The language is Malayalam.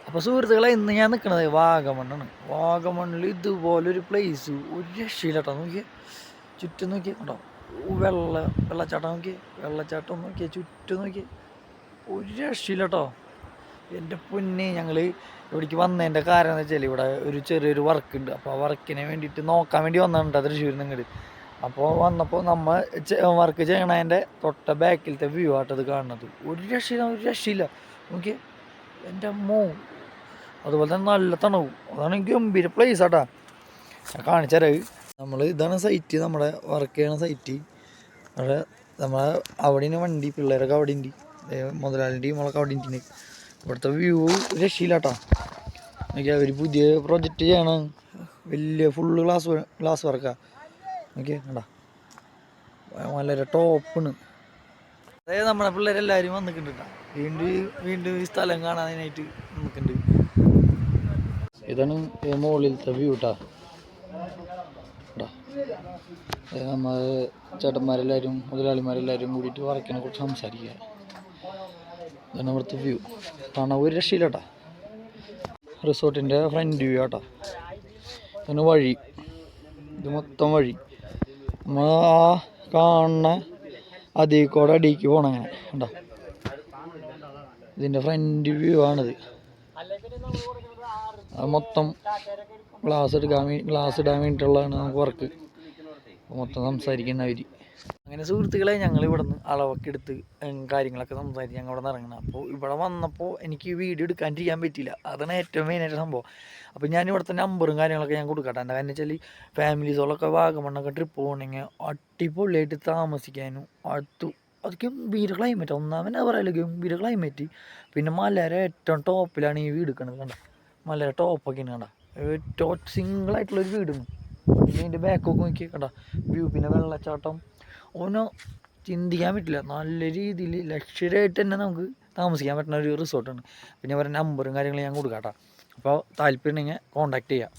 അപ്പോൾ സുഹൃത്തുക്കളെ, ഇന്ന് ഞാൻ നിൽക്കുന്നത് വാഗമണ്ണാണ്. വാഗമണ്ണിൽ ഇതുപോലൊരു പ്ലേസ് ഒരു രക്ഷയില്ല കേട്ടോ. നോക്കിയേ, ചുറ്റും നോക്കിയേ കേട്ടോ, വെള്ളച്ചാട്ടം നോക്കിയേ, വെള്ളച്ചാട്ടം നോക്കിയേ, ചുറ്റും നോക്കിയേ, ഒരു രക്ഷയില്ല കേട്ടോ. എൻ്റെ പൊന്നെ, ഞങ്ങൾ ഇവിടേക്ക് വന്നതിൻ്റെ കാരണം എന്ന് വെച്ചാൽ ഇവിടെ ഒരു ചെറിയൊരു വർക്ക് ഉണ്ട്. അപ്പോൾ ആ വർക്കിനെ വേണ്ടിയിട്ട് നോക്കാൻ വേണ്ടി വന്നിട്ടുണ്ട് തൃശ്ശൂരിൽ നിങ്ങൾ. അപ്പോൾ വന്നപ്പോൾ നമ്മൾ വർക്ക് ചെയ്യണതിൻ്റെ തൊട്ട ബാക്കിലത്തെ വ്യൂ ആട്ടത് കാണുന്നത്. ഒരു രക്ഷയില്ല നോക്കിയേ, എൻ്റെ അമ്മോ. അതുപോലെ തന്നെ നല്ല തണവും. അതാണ് ഗംഭീര പ്ലേസ് ആട്ടാ. ഞാൻ കാണിച്ചുതരാം. ഇതാണ് സൈറ്റ്, നമ്മുടെ വർക്ക് ചെയ്യണ സൈറ്റ്. അവിടെ നമ്മളെ അവിടെ വണ്ടി, പിള്ളേരൊക്കെ അവിടെ ഉണ്ട്, മുതലാളി ടീമുകളൊക്കെ അവിടെ ഉണ്ട്. ഇവിടുത്തെ വ്യൂ രക്ഷയില്ലാട്ടാ. നോക്കിയാൽ അവർ പുതിയ പ്രൊജക്റ്റ് ചെയ്യണം, വലിയ ഫുള്ള് ഗ്ലാസ് വർക്കാണ്. നോക്കിയാ കണ്ടാ, വളരെ ടോപ്പാണ്. അതായത് നമ്മുടെ പിള്ളേരെല്ലാവരും വന്നിട്ടുണ്ട്. വീണ്ടും ഈ സ്ഥലം കാണാനായിട്ട് നിൽക്കുന്നുണ്ട്. ഇതാണ് മുകളിലത്തെ വ്യൂ കേട്ടാ. നമ്മൾ ചേട്ടന്മാരെല്ലാവരും മുതലാളിമാരെല്ലാവരും കൂടിയിട്ട് വർക്കിനെ കുറിച്ച് സംസാരിക്കുക. ഇതാണ് ഇവിടുത്തെ വ്യൂ. കാണാൻ ഒരു രക്ഷയില്ല കേട്ടാ. റിസോർട്ടിൻ്റെ ഫ്രണ്ട് വ്യൂ കേട്ടാ. ഇതാണ് വഴി, ഇത് മൊത്തം വഴി. നമ്മൾ ആ കാണുന്ന അതിൽക്കൂടെ അടിക്ക് പോകണം അങ്ങനെ കണ്ടാ. ഇതിൻ്റെ ഫ്രണ്ട് വ്യൂ ആണിത്. അത് മൊത്തം ഗ്ലാസ് ഇടാൻ വേണ്ടിയിട്ടുള്ളതാണ് നമുക്ക് വർക്ക്. മൊത്തം സംസാരിക്കുന്നവർ. അങ്ങനെ സുഹൃത്തുക്കളെ, ഞങ്ങൾ ഇവിടെ നിന്ന് അളവൊക്കെ എടുത്ത് കാര്യങ്ങളൊക്കെ സംസാരിച്ച് ഞങ്ങൾ ഇവിടെ നിന്ന് ഇറങ്ങണം. അപ്പോൾ ഇവിടെ വന്നപ്പോൾ എനിക്ക് വീഡിയോ എടുക്കാണ്ടിരിക്കാൻ പറ്റിയില്ല. അതാണ് ഏറ്റവും മെയിനായിട്ട് സംഭവം. അപ്പോൾ ഞാൻ ഇവിടുത്തെ നമ്പറും കാര്യങ്ങളൊക്കെ ഞാൻ കൊടുക്കട്ടെ. എന്താ കാരണം വെച്ചാൽ ഫാമിലീസുകളൊക്കെ വാഗമണ്ണൊക്കെ ട്രിപ്പ് പോകണമെങ്കിൽ അടിപൊളിയായിട്ട് താമസിക്കാനും അത് ഗംഭീര ക്ലൈമറ്റ്. ഒന്നാമത് പറയല്ലോ, ഗംഭീര ക്ലൈമറ്റ്. പിന്നെ മലയുടെ ഏറ്റവും ടോപ്പിലാണ് ഈ വീട് എടുക്കുന്നത്. കണ്ട, മലയുടെ ടോപ്പൊക്കെയാണ് കണ്ട, ഏറ്റവും സിംഗിളായിട്ടുള്ളൊരു വീടാണ്. പിന്നെ അതിൻ്റെ ബാക്കൊക്കെ നോക്കി കണ്ട വ്യൂ. പിന്നെ വെള്ളച്ചാട്ടം, ഓനോ ചിന്തിക്കാൻ പറ്റില്ല. നല്ല രീതിയിൽ ലക്ഷറിയായിട്ട് തന്നെ നമുക്ക് താമസിക്കാൻ പറ്റുന്ന ഒരു റിസോർട്ടാണ്. പിന്നെ അവരുടെ നമ്പറും കാര്യങ്ങളും ഞാൻ കൊടുക്കാം കേട്ടോ. അപ്പോൾ താല്പര്യം ഉണ്ടെങ്കിൽ കോൺടാക്ട് ചെയ്യാം.